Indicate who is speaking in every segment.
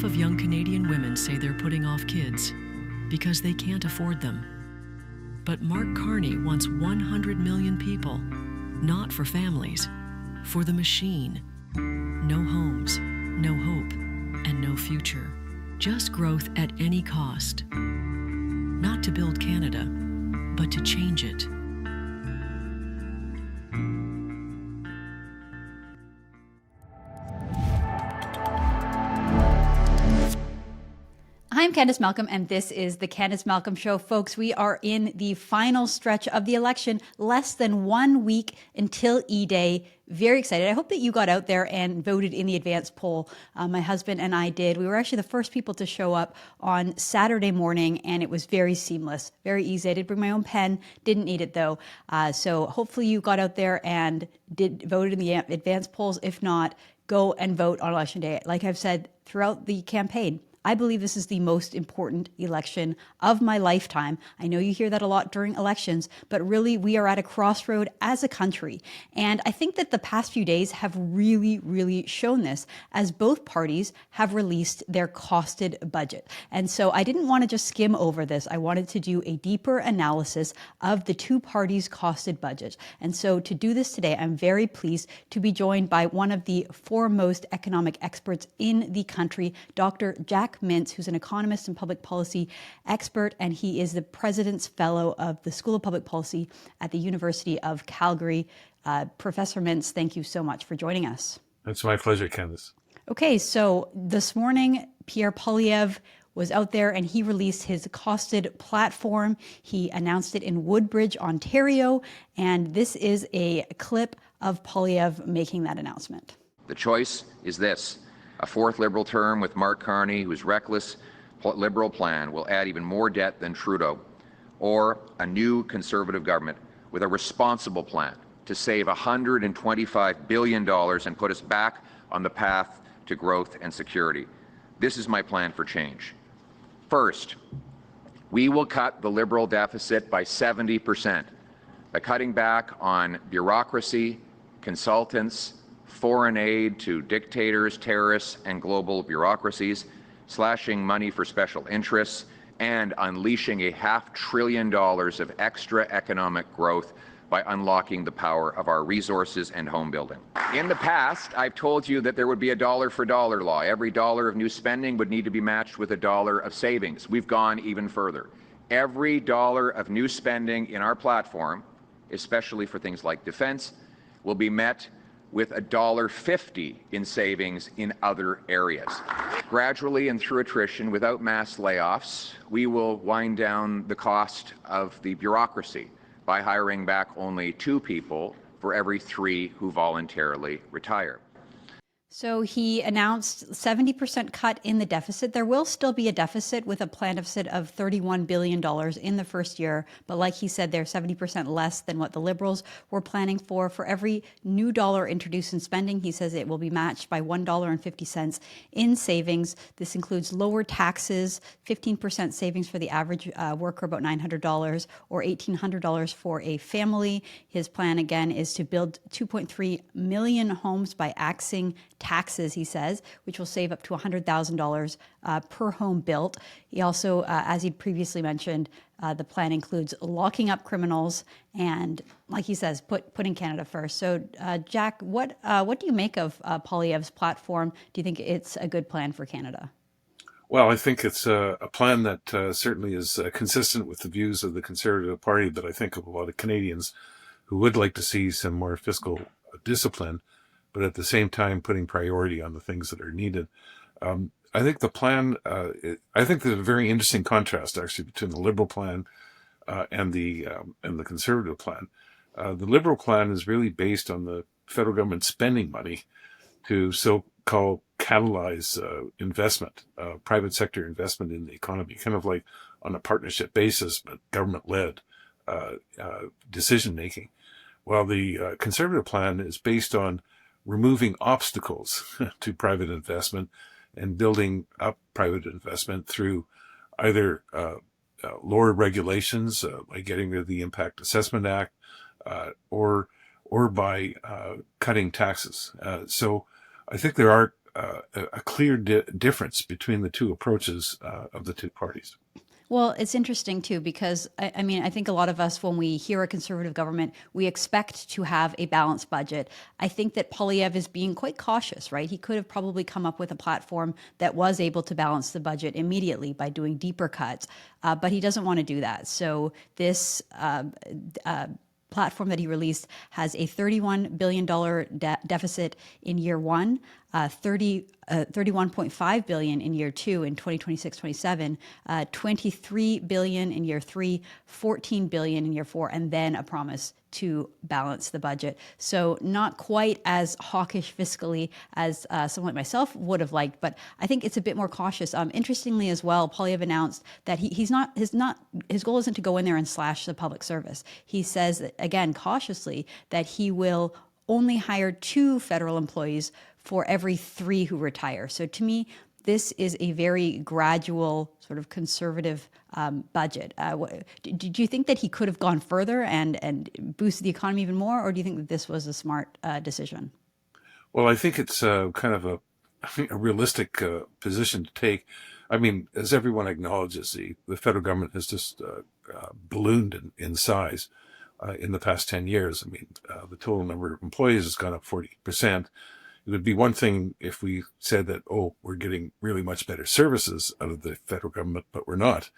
Speaker 1: of young Canadian women say they're putting off kids because they can't afford them. But Mark Carney wants 100 million people, not for families, for the machine. No homes, no hope, and no future. Just growth at any cost. Not to build Canada, but to change it.
Speaker 2: I'm Candice Malcolm, and this is the Candice Malcolm Show. Folks, we are in the final stretch of the election, less than 1 week until E-Day. Very excited. I hope that you got out there and voted in the advance poll. My husband and I did. We were actually the first people to show up on Saturday morning, and it was very seamless, very easy. I did bring my own pen, didn't need it though. So hopefully you got out there and voted in the advance polls. If not, go and vote on Election Day. Like I've said throughout the campaign, I believe this is the most important election of my lifetime. I know you hear that a lot during elections, but really we are at a crossroad as a country. And I think that the past few days have really shown this, as both parties have released their costed budget. And so I didn't want to just skim over this. I wanted to do a deeper analysis of the two parties' costed budget. And so to do this today, I'm very pleased to be joined by one of the foremost economic experts in the country, Dr. Jack Mintz, who's an economist and public policy expert, and he is the President's Fellow of the School of Public Policy at the University of Calgary. Professor Mintz, thank you so much for joining us.
Speaker 3: It's my pleasure, Candice.
Speaker 2: Okay, so this morning, Pierre Poilievre was out there and he released his costed platform. He announced it in Woodbridge, Ontario, and this is a clip of Poilievre making that announcement.
Speaker 4: The choice is this. A fourth Liberal term with Mark Carney, whose reckless Liberal plan will add even more debt than Trudeau, or a new Conservative government with a responsible plan to save $125 billion and put us back on the path to growth and security. This is my plan for change. First, we will cut the Liberal deficit by 70% by cutting back on bureaucracy, consultants, foreign aid to dictators, terrorists, and global bureaucracies, slashing money for special interests, and unleashing $500 billion of extra economic growth by unlocking the power of our resources and home building. In the past, I've told you that there would be a dollar for dollar law. Every dollar of new spending would need to be matched with a dollar of savings. We've gone even further. Every dollar of new spending in our platform, especially for things like defense, will be met with $1.50 in savings in other areas. Gradually and through attrition, without mass layoffs, we will wind down the cost of the bureaucracy by hiring back only 2 people for every 3 who voluntarily retire.
Speaker 2: So he announced 70% cut in the deficit. There will still be a deficit with a planned deficit of $31 billion in the first year. But like he said, they're 70% less than what the Liberals were planning for. For every new dollar introduced in spending, he says it will be matched by $1.50 in savings. This includes lower taxes, 15% savings for the average worker, about $900, or $1,800 for a family. His plan, again, is to build 2.3 million homes by axing taxes, he says, which will save up to $100,000 per home built. He also, as he previously mentioned, the plan includes locking up criminals and, like he says, putting Canada first. So, Jack, what do you make of Poilievre's platform? Do you think it's a good plan for Canada?
Speaker 3: Well, I think it's a plan that certainly is consistent with the views of the Conservative Party, but I think of a lot of Canadians who would like to see some more fiscal discipline, but at the same time putting priority on the things that are needed. I think the plan, I think there's a very interesting contrast actually between the Liberal plan and the Conservative plan. The Liberal plan is really based on the federal government spending money to so-called catalyze investment, private sector investment in the economy, kind of like on a partnership basis, but government-led decision-making. While the Conservative plan is based on removing obstacles to private investment and building up private investment through either lower regulations, like getting rid of the Impact Assessment Act, or by cutting taxes. So I think there are a clear difference between the two approaches of the two parties.
Speaker 2: Well, it's interesting too, because I mean, I think a lot of us, when we hear a conservative government, we expect to have a balanced budget. I think that Poilievre is being quite cautious, right? He could have probably come up with a platform that was able to balance the budget immediately by doing deeper cuts, but he doesn't want to do that. So this platform that he released has a $31 billion deficit in year one, 31.5 billion in year two in 2026-27, 23 billion in year three, 14 billion in year four, and then a promise to balance the budget. So not quite as hawkish fiscally as someone like myself would have liked, but I think it's a bit more cautious. Interestingly as well, Poilievre announced that his goal isn't to go in there and slash the public service. He says, again, cautiously, that he will only hire 2 federal employees for every 3 who retire. So to me, this is a very gradual, sort of conservative budget. Do you think that he could have gone further and boosted the economy even more, or do you think that this was a smart decision?
Speaker 3: Well, I think it's kind of a realistic position to take. I mean, as everyone acknowledges, the federal government has just ballooned in size in the past 10 years. I mean, the total number of employees has gone up 40%. It would be one thing if we said that, oh, we're getting really much better services out of the federal government, but we're not.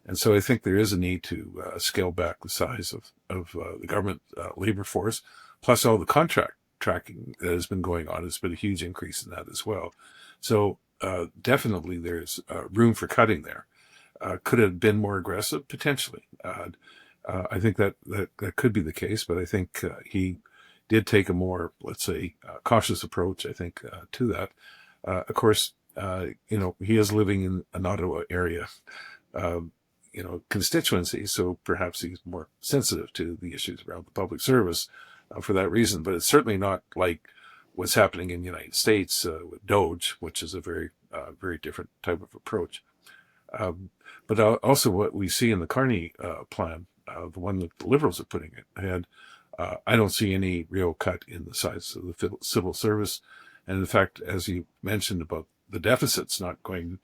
Speaker 3: And so I think there is a need to scale back the size of the government labor force, plus all the contract tracking that has been going on. There's been a huge increase in that as well. So definitely there's room for cutting there. Could it have been more aggressive? Potentially. I think that could be the case, but I think he did take a more, let's say, cautious approach, I think, to that. Of course, he is living in an Ottawa area, constituency, so perhaps he's more sensitive to the issues around the public service for that reason. But it's certainly not like what's happening in the United States with DOGE, which is a very, very different type of approach. But also what we see in the Carney plan, the one that the Liberals are putting ahead, I don't see any real cut in the size of the civil service. And in fact, as you mentioned about the deficits not going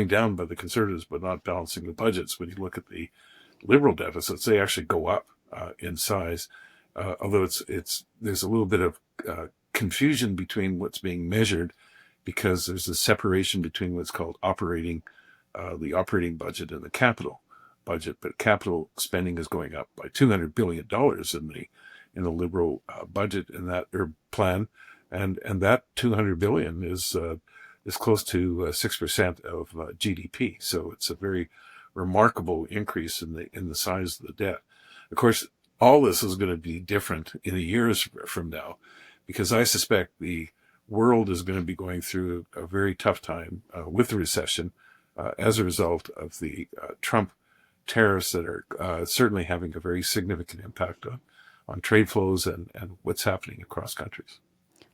Speaker 3: down by the Conservatives, but not balancing the budgets, when you look at the Liberal deficits, they actually go up in size. Although there's a little bit of confusion between what's being measured, because there's a separation between what's called the operating budget and the capital budget. But capital spending is going up by $200 billion in the Liberal budget in that plan, and that $200 billion is close to 6% of GDP. So it's a very remarkable increase in the size of the debt. Of course, all this is going to be different in the years from now, because I suspect the world is going to be going through a very tough time with the recession as a result of the Trump tariffs that are certainly having a very significant impact on trade flows and what's happening across countries.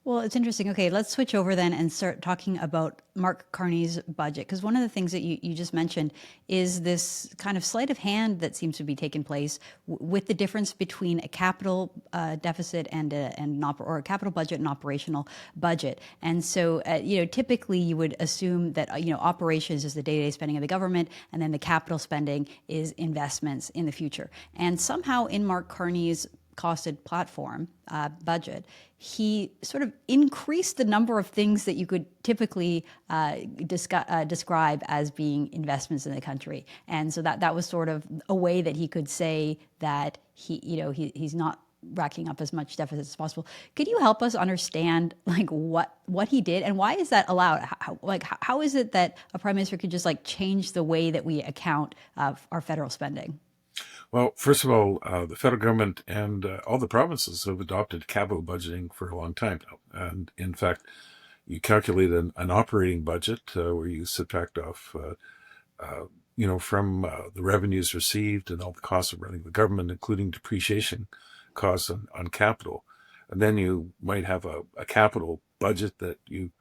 Speaker 2: Well, it's interesting. Okay, let's switch over then and start talking about Mark Carney's budget, because one of the things that you just mentioned is this kind of sleight of hand that seems to be taking place with the difference between a capital deficit and a capital budget and operational budget. And so, typically you would assume that operations is the day-to-day spending of the government, and then the capital spending is investments in the future. And somehow in Mark Carney's costed platform budget, he sort of increased the number of things that you could typically describe as being investments in the country. And so that was sort of a way that he could say that he's not racking up as much deficits as possible. Could you help us understand what he did, and why is that allowed? How is it that a prime minister could just change the way that we account our federal spending?
Speaker 3: Well, first of all, the federal government and all the provinces have adopted capital budgeting for a long time now. And in fact, you calculate an operating budget where you subtract off, from the revenues received and all the costs of running the government, including depreciation costs on capital. And then you might have a capital budget that you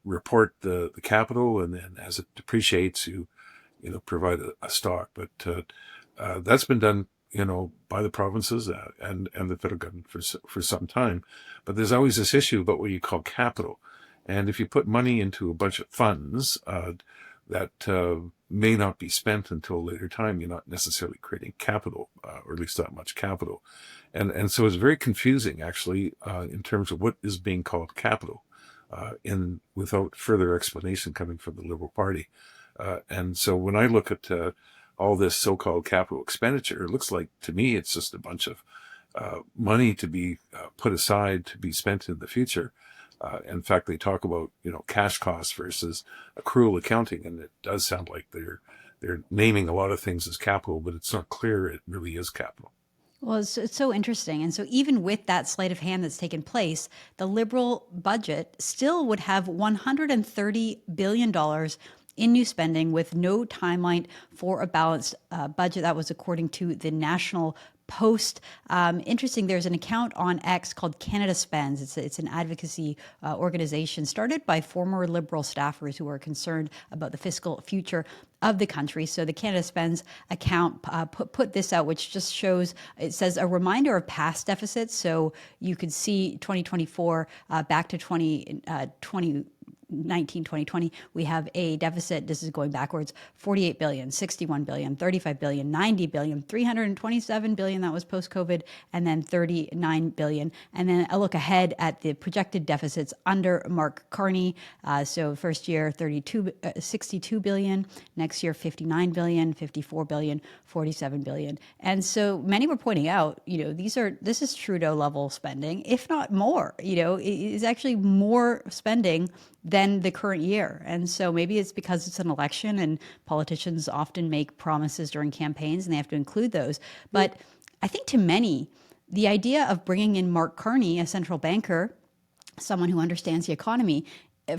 Speaker 3: report the capital, and then as it depreciates, you provide a stock. But that's been done, by the provinces and the federal government for some time. But there's always this issue about what you call capital. And if you put money into a bunch of funds that may not be spent until a later time, you're not necessarily creating capital, or at least not much capital. And so it's very confusing, actually, in terms of what is being called capital, without further explanation coming from the Liberal Party. And so when I look at all this so-called capital expenditure, it looks like, to me, it's just a bunch of money to be put aside to be spent in the future. In fact, they talk about, cash costs versus accrual accounting, and it does sound like they're naming a lot of things as capital, but it's not clear it really is capital.
Speaker 2: Well, it's so interesting. And so even with that sleight of hand that's taken place, the Liberal budget still would have $130 billion in new spending with no timeline for a balanced budget. That was according to the National Post. Interesting, there's an account on X called Canada Spends. It's an advocacy organization started by former Liberal staffers who are concerned about the fiscal future of the country. So the Canada Spends account put this out, which just shows, it says a reminder of past deficits. So you could see 2024 back to 2020. 2020, we have a deficit, this is going backwards, 48 billion, 61 billion, 35 billion, 90 billion, 327 billion, that was post-COVID, and then 39 billion. And then I look ahead at the projected deficits under Mark Carney. So first year, 62 billion, next year, 59 billion, 54 billion, 47 billion. And so many were pointing out, this is Trudeau level spending, if not more, is actually more spending than the current year. And so maybe it's because it's an election and politicians often make promises during campaigns and they have to include those. But I think to many, the idea of bringing in Mark Carney, a central banker, someone who understands the economy,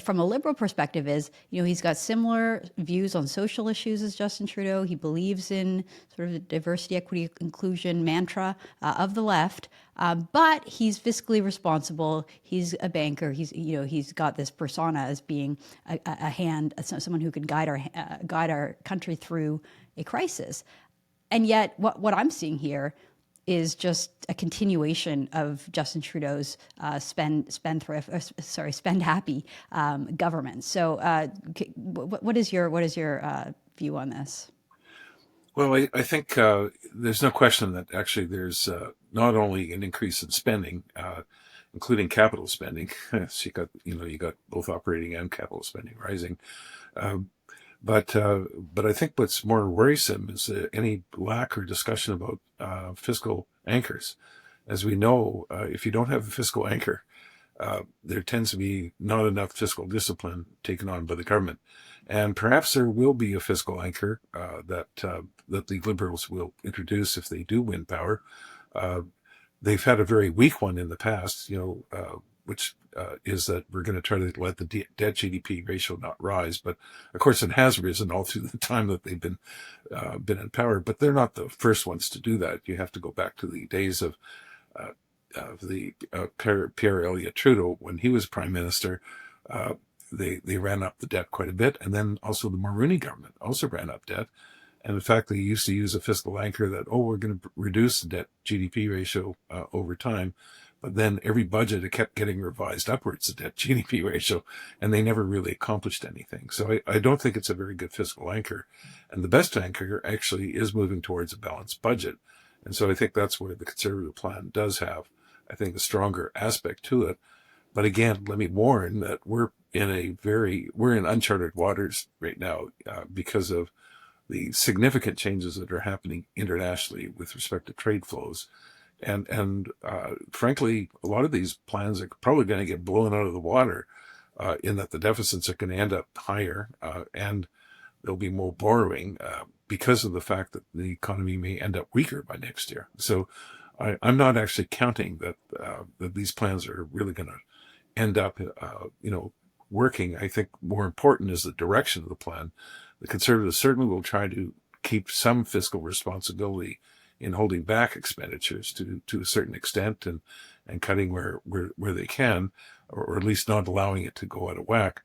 Speaker 2: from a Liberal perspective is, he's got similar views on social issues as Justin Trudeau. He believes in sort of the diversity, equity, inclusion mantra of the left, but he's fiscally responsible. He's a banker. He's got this persona as being a hand, someone who can guide our country through a crisis. And yet, what I'm seeing here is just a continuation of Justin Trudeau's spend happy government. So, what is your view on this?
Speaker 3: Well, I think there's no question that actually there's not only an increase in spending, including capital spending. So you got both operating and capital spending rising. But I think what's more worrisome is any lack or discussion about fiscal anchors. As we know, if you don't have a fiscal anchor, there tends to be not enough fiscal discipline taken on by the government. And perhaps there will be a fiscal anchor that the Liberals will introduce if they do win power. They've had a very weak one in the past, which is that we're going to try to let the debt GDP ratio not rise. But of course, it has risen all through the time that they've been in power. But they're not the first ones to do that. You have to go back to the days of Pierre Elliott Trudeau when he was prime minister. They ran up the debt quite a bit, and then also the Mulroney government also ran up debt. And in fact, they used to use a fiscal anchor that, we're going to reduce the debt GDP ratio over time. But then every budget, it kept getting revised upwards, the debt GDP ratio, and they never really accomplished anything. So I don't think it's a very good fiscal anchor. And the best anchor actually is moving towards a balanced budget. And so I think that's where the Conservative plan does have, I think, a stronger aspect to it. But again, let me warn that we're in uncharted waters right now because of the significant changes that are happening internationally with respect to trade flows. And frankly, a lot of these plans are probably going to get blown out of the water in that the deficits are going to end up higher and there'll be more borrowing because of the fact that the economy may end up weaker by next year. So I'm not actually counting that these plans are really going to end up, working. I think more important is the direction of the plan. The Conservatives certainly will try to keep some fiscal responsibility in holding back expenditures to a certain extent and cutting where they can, or at least not allowing it to go out of whack.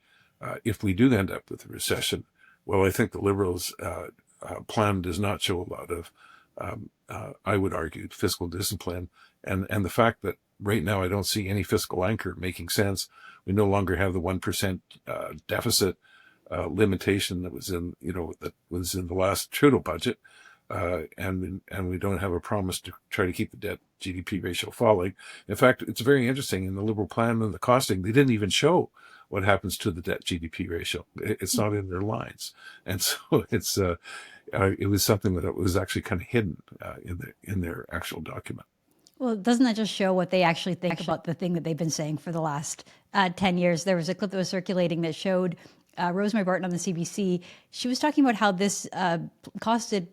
Speaker 3: If we do end up with a recession, well, I think the Liberals' plan does not show a lot of, I would argue, fiscal discipline. And the fact that right now, I don't see any fiscal anchor making sense. We no longer have the 1% deficit limitation that was in the last Trudeau budget, and we don't have a promise to try to keep the debt GDP ratio falling. In fact, it's very interesting in the Liberal plan and the costing, they didn't even show what happens to the debt GDP ratio. It's not in their lines, and so it was something that was actually kind of hidden in their actual document.
Speaker 2: Well, doesn't that just show what they actually think about the thing that they've been saying for the last 10 years? There was a clip that was circulating that showed Rosemary Barton on the CBC. She was talking about how this costed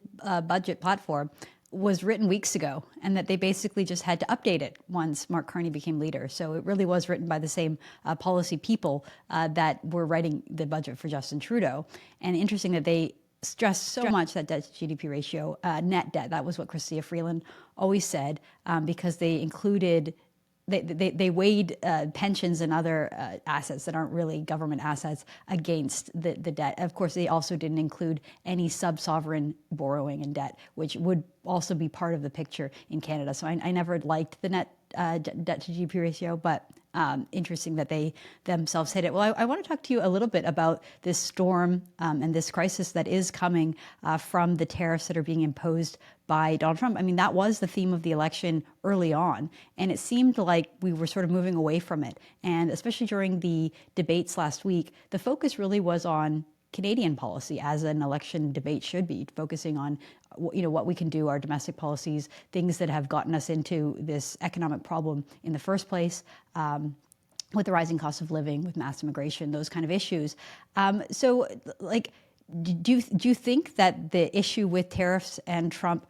Speaker 2: budget platform was written weeks ago, and that they basically just had to update it once Mark Carney became leader. So it really was written by the same policy people that were writing the budget for Justin Trudeau. And interesting that they stressed so much that debt to GDP ratio, net debt. That was what Chrystia Freeland always said, because they included, they weighed pensions and other assets that aren't really government assets against the debt. Of course, they also didn't include any sub-sovereign borrowing and debt, which would also be part of the picture in Canada. So I never liked the net debt to GDP ratio, but interesting that they themselves hit it. Well, I want to talk to you a little bit about this storm and this crisis that is coming from the tariffs that are being imposed by Donald Trump. I mean, that was the theme of the election early on, and it seemed like we were sort of moving away from it. And especially during the debates last week, the focus really was on Canadian policy, as an election debate should be, focusing on what we can do, our domestic policies, things that have gotten us into this economic problem in the first place, with the rising cost of living, with mass immigration, those kind of issues. So, do you think that the issue with tariffs and Trump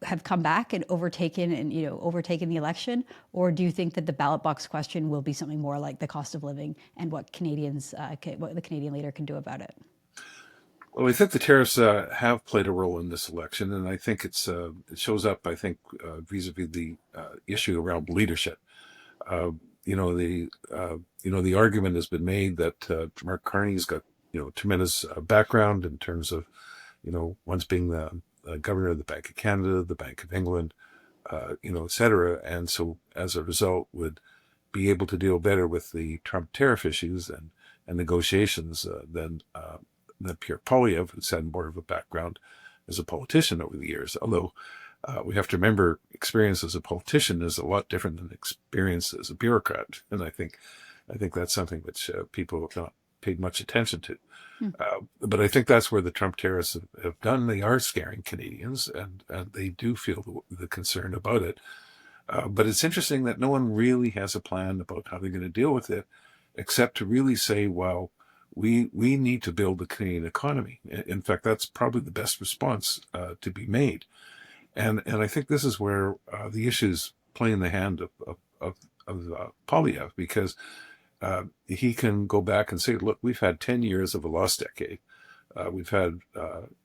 Speaker 2: have come back and overtaken the election, or do you think that the ballot box question will be something more like the cost of living and what the Canadian leader can do about it?
Speaker 3: Well, I think the tariffs have played a role in this election, and I think it shows up. I think vis-a-vis the issue around leadership. The argument has been made that Mark Carney's got tremendous background in terms of once being the governor of the Bank of Canada, the Bank of England, et cetera, and so as a result would be able to deal better with the Trump tariff issues and negotiations than Pierre Poilievre, who's had more of a background as a politician over the years. Although we have to remember, experience as a politician is a lot different than experience as a bureaucrat, and I think that's something which people have not paid much attention to. But I think that's where the Trump tariffs have done. They are scaring Canadians, and they do feel the concern about it. But it's interesting that no one really has a plan about how they're going to deal with it, except to really say, well, we need to build the Canadian economy. In fact, that's probably the best response to be made. And I think this is where the issues play in the hand of Poilievre, because he can go back and say, look, we've had 10 years of a lost decade. We've had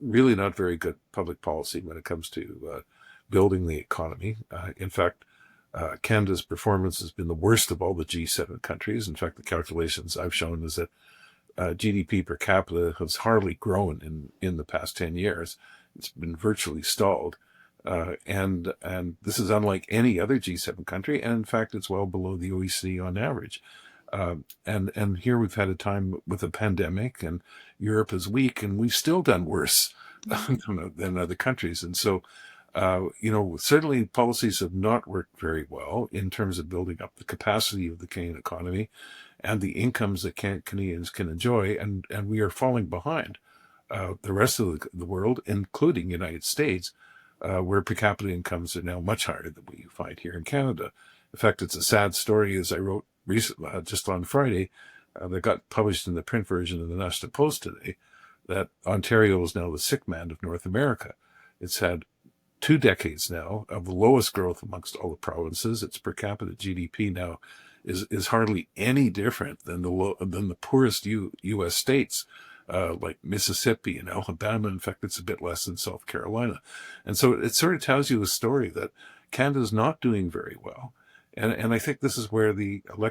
Speaker 3: really not very good public policy when it comes to building the economy. In fact, Canada's performance has been the worst of all the G7 countries. In fact, the calculations I've shown is that GDP per capita has hardly grown in the past 10 years. It's been virtually stalled. And this is unlike any other G7 country. And in fact, it's well below the OECD on average. And here we've had a time with a pandemic, and Europe is weak, and we've still done worse than other countries. And so, certainly policies have not worked very well in terms of building up the capacity of the Canadian economy and the incomes that Canadians can enjoy. And we are falling behind the rest of the world, including the United States, where per capita incomes are now much higher than we find here in Canada. In fact, it's a sad story, as I wrote recently, just on Friday, that got published in the print version of the National Post today, that Ontario is now the sick man of North America. It's had 2 decades now of the lowest growth amongst all the provinces. Its per capita GDP now is hardly any different than the poorest U.S. states, like Mississippi and Alabama. In fact, it's a bit less than South Carolina. And so it sort of tells you a story that Canada's not doing very well. And I think this is where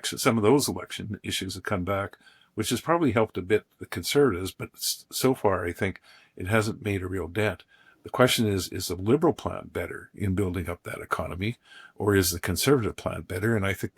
Speaker 3: some of those election issues have come back, which has probably helped a bit the Conservatives, but so far I think it hasn't made a real dent. The question is the Liberal plan better in building up that economy, or is the Conservative plan better? And I think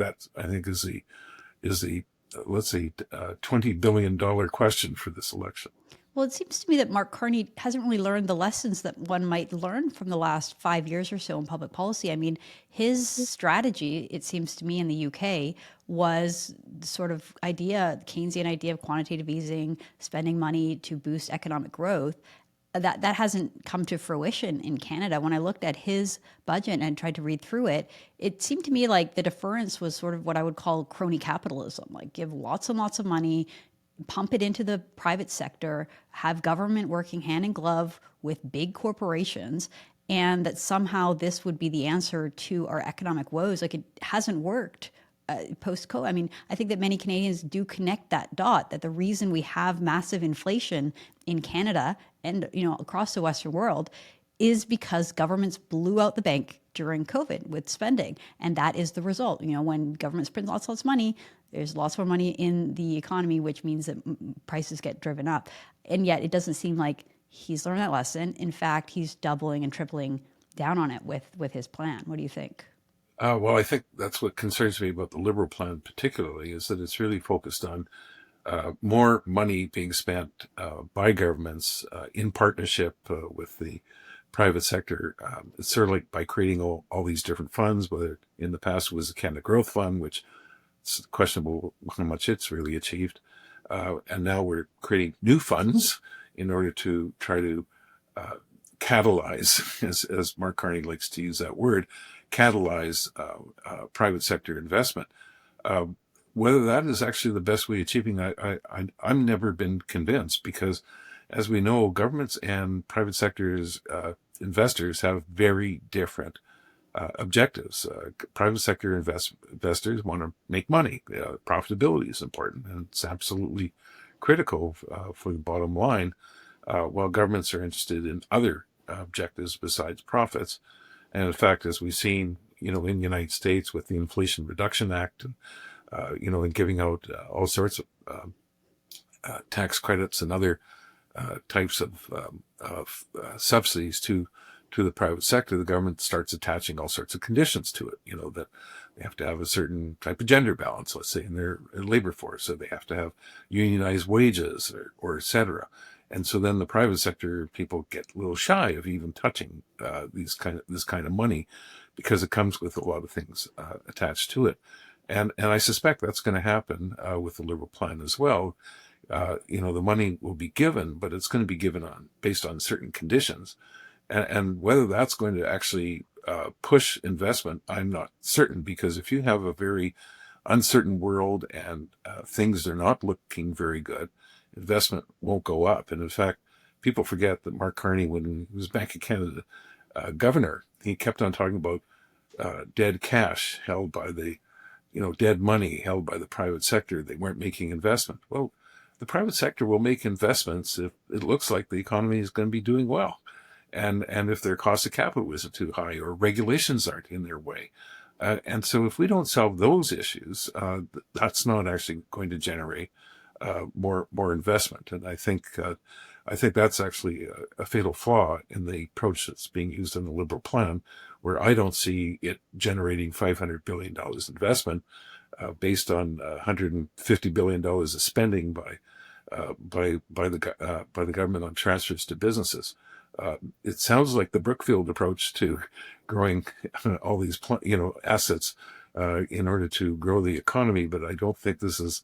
Speaker 3: is the let's say $20 billion question for this election.
Speaker 2: Well, it seems to me that Mark Carney hasn't really learned the lessons that one might learn from the last 5 years or so in public policy. I mean, his strategy, it seems to me, in the UK was the sort of Keynesian idea of quantitative easing, spending money to boost economic growth. That hasn't come to fruition in Canada. When I looked at his budget and tried to read through it, it seemed to me like the deference was sort of what I would call crony capitalism, like give lots and lots of money, pump it into the private sector, have government working hand in glove with big corporations, and that somehow this would be the answer to our economic woes. Like, it hasn't worked post-COVID. I mean, I think that many Canadians do connect that dot, that the reason we have massive inflation in Canada and, across the Western world is because governments blew out the bank during COVID with spending. And that is the result. When governments print lots of money, there's lots more money in the economy, which means that prices get driven up. And yet it doesn't seem like he's learned that lesson. In fact, he's doubling and tripling down on it with his plan. What do you think?
Speaker 3: Well, I think that's what concerns me about the Liberal plan particularly, is that it's really focused on more money being spent by governments in partnership with the private sector. It's sort of like by creating all these different funds, whether in the past it was the Canada Growth Fund, which it's questionable how much it's really achieved. And now we're creating new funds in order to try to catalyze, as Mark Carney likes to use that word, catalyze private sector investment. Whether that is actually the best way of achieving, I've never been convinced, because as we know, governments and private sectors investors have very different objectives. Private sector investors want to make money. Profitability is important, and it's absolutely critical for the bottom line, while governments are interested in other objectives besides profits. And in fact, as we've seen, in the United States with the Inflation Reduction Act, and and giving out all sorts of tax credits and other types of subsidies to the private sector, the government starts attaching all sorts of conditions to it. That they have to have a certain type of gender balance, let's say, in their labor force, so they have to have unionized wages, or et cetera. And so then the private sector people get a little shy of even touching this kind of money, because it comes with a lot of things attached to it. And I suspect that's going to happen with the Liberal plan as well. The money will be given, but it's going to be given based on certain conditions. And whether that's going to actually push investment, I'm not certain, because if you have a very uncertain world and things are not looking very good, investment won't go up. And in fact, people forget that Mark Carney, when he was Bank of Canada governor, he kept on talking about dead cash held by dead money held by the private sector. They weren't making investment. Well, the private sector will make investments if it looks like the economy is going to be doing well. And if their cost of capital isn't too high, or regulations aren't in their way. And so if we don't solve those issues, that's not actually going to generate more investment. And I think that's actually a fatal flaw in the approach that's being used in the Liberal plan, where I don't see it generating $500 billion investment based on $150 billion of spending by the government on transfers to businesses. It sounds like the Brookfield approach to growing all these assets in order to grow the economy, but I don't think this is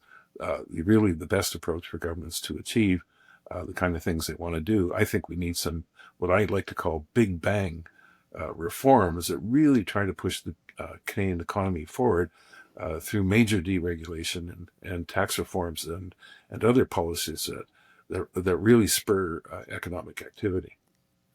Speaker 3: really the best approach for governments to achieve the kind of things they want to do. I think we need some, what I like to call big bang reforms that really try to push the Canadian economy forward through major deregulation and tax reforms and other policies that really spur economic activity.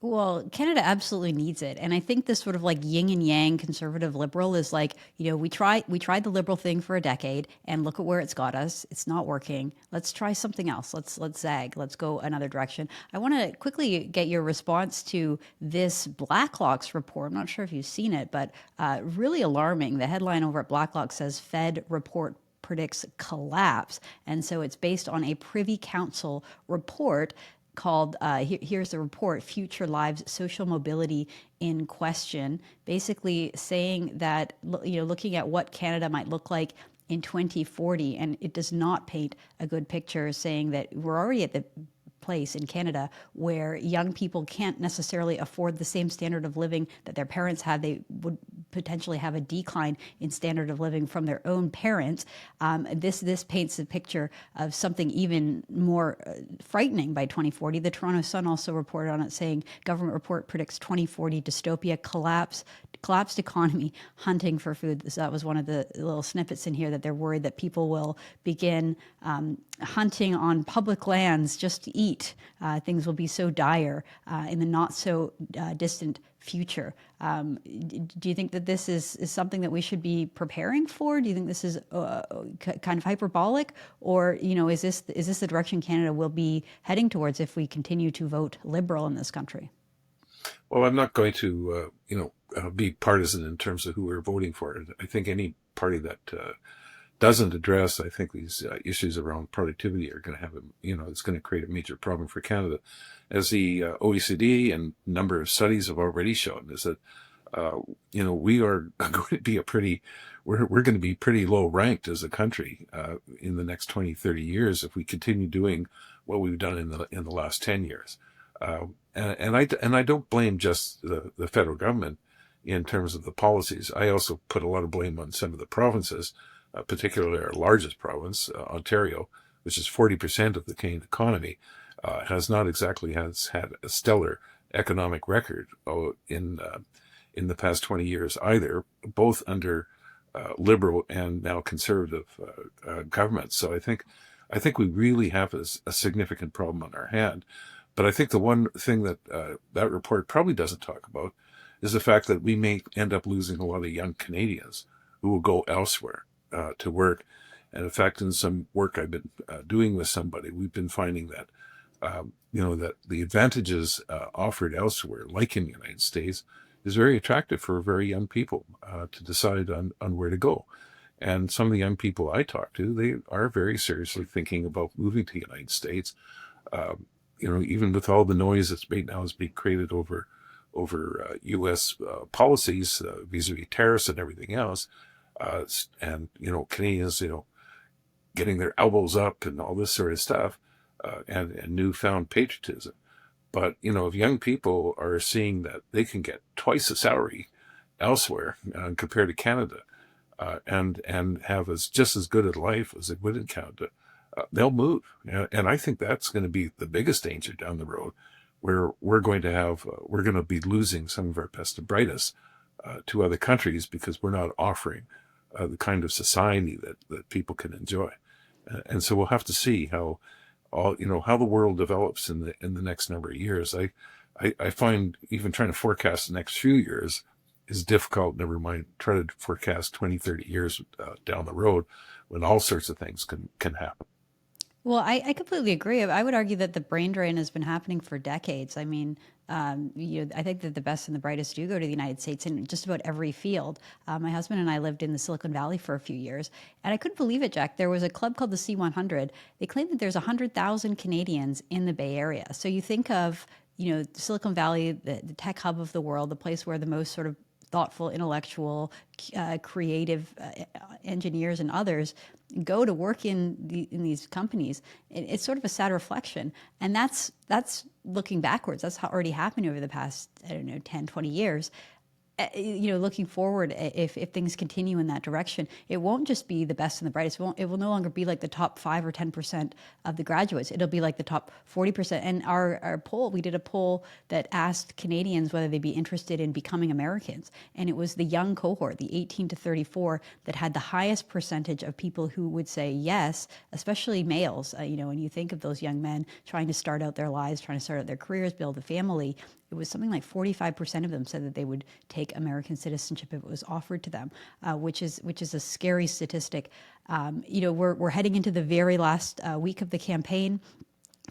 Speaker 2: Well, Canada absolutely needs it. And I think this sort of like yin and yang conservative liberal is like, we tried the liberal thing for a decade, and look at where it's got us. It's not working. Let's try something else. Let's zag. Let's go another direction. I want to quickly get your response to this Blacklock's report. I'm not sure if you've seen it, but really alarming. The headline over at Blacklock says Fed report predicts collapse. And so it's based on a Privy Council report. called, here's the report, Future Lives, Social Mobility in Question, basically saying that, looking at what Canada might look like in 2040, and it does not paint a good picture, saying that we're already at the place in Canada where young people can't necessarily afford the same standard of living that their parents had. They would potentially have a decline in standard of living from their own parents. This paints a picture of something even more frightening by 2040. The Toronto Sun also reported on it, saying government report predicts 2040 dystopia, collapsed economy, hunting for food. So that was one of the little snippets in here, that they're worried that people will begin hunting on public lands just to eat. Things will be so dire in the not so distant future. Do you think that this is something that we should be preparing for? Do you think this is kind of hyperbolic, or is this the direction Canada will be heading towards if we continue to vote Liberal in this country?
Speaker 3: Well, I'm not going to be partisan in terms of who we're voting for. I think any party that doesn't address, I think, these issues around productivity are going to have it's going to create a major problem for Canada. As the OECD and a number of studies have already shown, is that we are going to be we're going to be pretty low ranked as a country in the next 20, 30 years if we continue doing what we've done in the last 10 years. And I don't blame just the federal government in terms of the policies. I also put a lot of blame on some of the provinces, particularly our largest province, Ontario, which is 40% of the Canadian economy, has had a stellar economic record in the past 20 years either, both under Liberal and now Conservative governments. So I think we really have a significant problem on our hand. But I think the one thing that that report probably doesn't talk about is the fact that we may end up losing a lot of young Canadians who will go elsewhere to work. And in fact, in some work I've been doing with somebody, we've been finding that, that the advantages offered elsewhere, like in the United States, is very attractive for very young people to decide on where to go. And some of the young people I talk to, they are very seriously thinking about moving to the United States. Even with all the noise that's right now is being created over U.S. policies vis-a-vis tariffs and everything else, and Canadians, getting their elbows up and all this sort of stuff, and newfound patriotism. But if young people are seeing that they can get twice the salary elsewhere compared to Canada, and have just as good a life as they would in Canada, they'll move. And I think that's going to be the biggest danger down the road, where we're going to be losing some of our best and brightest to other countries because we're not offering the kind of society that people can enjoy. And so we'll have to see how the world develops in the next number of years. I find even trying to forecast the next few years is difficult, never mind try to forecast 20, 30 years down the road when all sorts of things can happen.
Speaker 2: Well, I completely agree. I would argue that the brain drain has been happening for decades. I mean, I think that the best and the brightest do go to the United States in just about every field. My husband and I lived in the Silicon Valley for a few years, and I couldn't believe it, Jack. There was a club called the C100. They claim that there's 100,000 Canadians in the Bay Area. So you think of, Silicon Valley, the tech hub of the world, the place where the most sort of thoughtful, intellectual, creative engineers and others go to work in these companies. It's sort of a sad reflection. And that's looking backwards. That's already happened over the past, 10, 20 years. Looking forward, if things continue in that direction, it won't just be the best and the brightest. It will no longer be like the top 5 or 10% of the graduates. It'll be like the top 40%. And our poll, we did a poll that asked Canadians whether they'd be interested in becoming Americans. And it was the young cohort, the 18 to 34, that had the highest percentage of people who would say yes, especially males. When you think of those young men trying to start out their lives, trying to start out their careers, build a family, it was something like 45% of them said that they would take American citizenship if it was offered to them, which is a scary statistic. We're heading into the very last week of the campaign.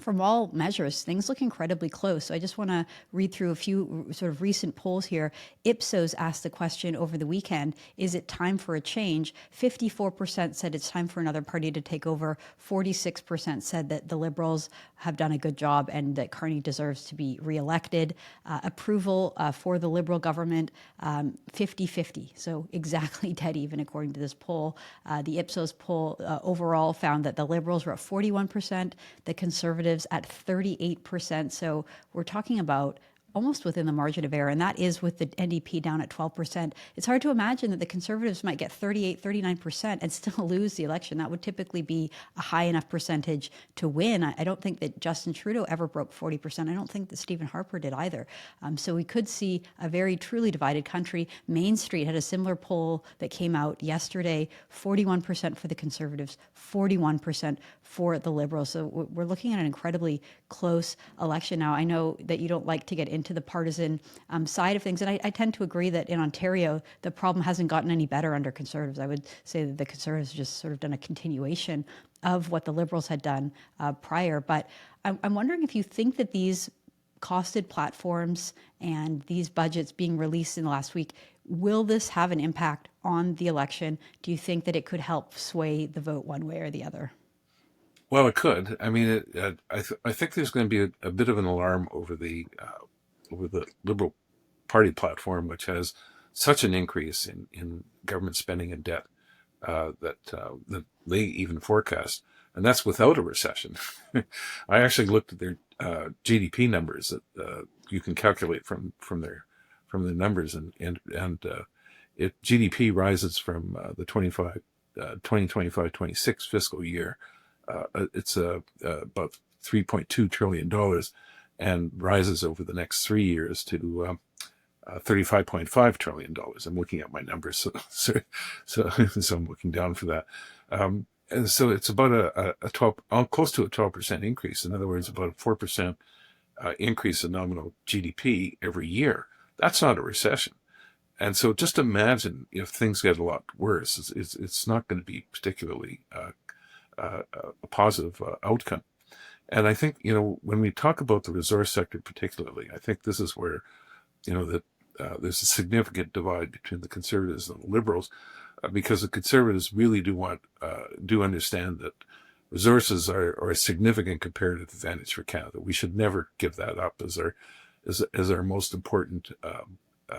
Speaker 2: from all measures, things look incredibly close. So I just want to read through a few sort of recent polls here. Ipsos asked the question over the weekend, is it time for a change? 54% said it's time for another party to take over. 46% said that the Liberals have done a good job and that Carney deserves to be reelected. Approval for the Liberal government, 50-50. So exactly dead even according to this poll. The Ipsos poll overall found that the Liberals were at 41%, the Conservatives at 38%. So we're talking about almost within the margin of error, and that is with the NDP down at 12%. It's hard to imagine that the Conservatives might get 38, 39% and still lose the election. That would typically be a high enough percentage to win. I don't think that Justin Trudeau ever broke 40%. I don't think that Stephen Harper did either. So we could see a very truly divided country. Main Street had a similar poll that came out yesterday, 41% for the Conservatives, 41% for the Liberals. So we're looking at an incredibly close election now. I know that you don't like to get into the partisan side of things. And I tend to agree that in Ontario, the problem hasn't gotten any better under Conservatives. I would say that the Conservatives just sort of done a continuation of what the Liberals had done prior. But I'm wondering if you think that these costed platforms and these budgets being released in the last week, will this have an impact on the election? Do you think that it could help sway the vote one way or the other?
Speaker 3: Well, it could. I mean, I think there's going to be a bit of an alarm over the Liberal Party platform, which has such an increase in government spending and debt that they even forecast, and that's without a recession. I actually looked at their GDP numbers that you can calculate from the numbers, and GDP rises from the 2025-26 fiscal year. It's about $3.2 trillion and rises over the next 3 years to $35.5 trillion. I'm looking at my numbers, so I'm looking down for that. And so it's about a 12, close to a 12% increase. In other words, about a 4% increase in nominal GDP every year. That's not a recession. And so just imagine if things get a lot worse. It's not going to be particularly a positive outcome. And I think, when we talk about the resource sector particularly, I think this is where, that there's a significant divide between the Conservatives and the Liberals, because the Conservatives really do understand that resources are a significant comparative advantage for Canada. We should never give that up as our most important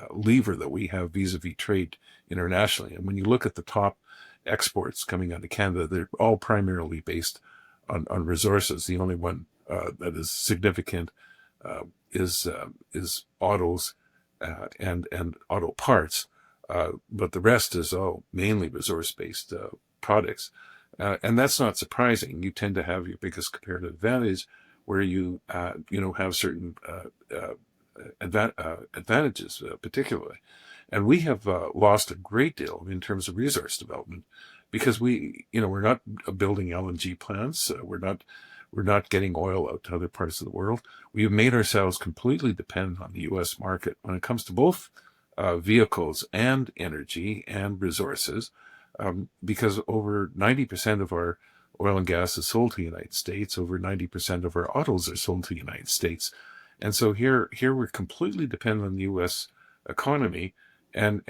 Speaker 3: lever that we have vis-a-vis trade internationally. And when you look at the top exports coming out of Canada, they're all primarily based on resources. The only one that is significant is autos and auto parts, but the rest is all mainly resource-based products, and that's not surprising. You tend to have your biggest comparative advantage where you have certain advantages, particularly. And we have lost a great deal in terms of resource development because we're not building LNG plants. We're not getting oil out to other parts of the world. We've made ourselves completely dependent on the U.S. market when it comes to both vehicles and energy and resources, because over 90% of our oil and gas is sold to the United States. Over 90% of our autos are sold to the United States. And so here we're completely dependent on the U.S. economy, and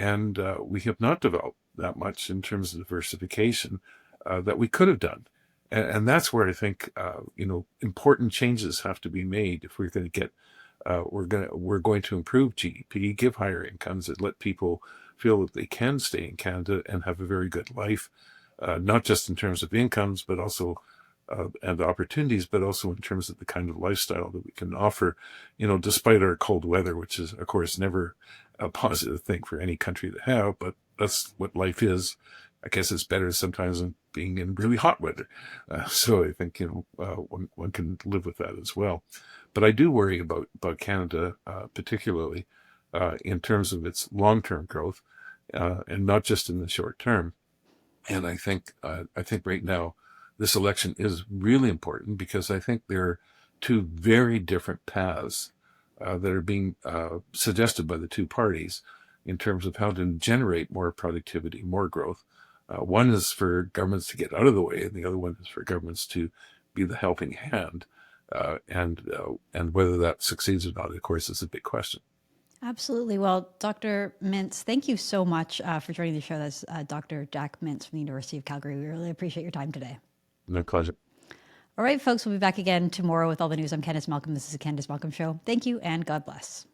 Speaker 3: we have not developed that much in terms of diversification that we could have done. And that's where I think important changes have to be made if we're going to get we're going to improve GDP, give higher incomes, and let people feel that they can stay in Canada and have a very good life, not just in terms of incomes, but also and opportunities, but also in terms of the kind of lifestyle that we can offer, despite our cold weather, which is, of course, never a positive thing for any country to have, but that's what life is. I guess it's better sometimes than being in really hot weather. So I think, one can live with that as well. But I do worry about Canada, particularly in terms of its long-term growth, and not just in the short term. And I think right now, this election is really important because I think there are two very different paths that are being suggested by the two parties in terms of how to generate more productivity, more growth. One is for governments to get out of the way, and the other one is for governments to be the helping hand and whether that succeeds or not, of course, is a big question.
Speaker 2: Absolutely. Well, Dr. Mintz, thank you so much for joining the show. That's Dr. Jack Mintz from the University of Calgary. We really appreciate your time today.
Speaker 3: My pleasure.
Speaker 2: All right, folks, we'll be back again tomorrow with all the news. I'm Candice Malcolm. This is the Candice Malcolm Show. Thank you and God bless.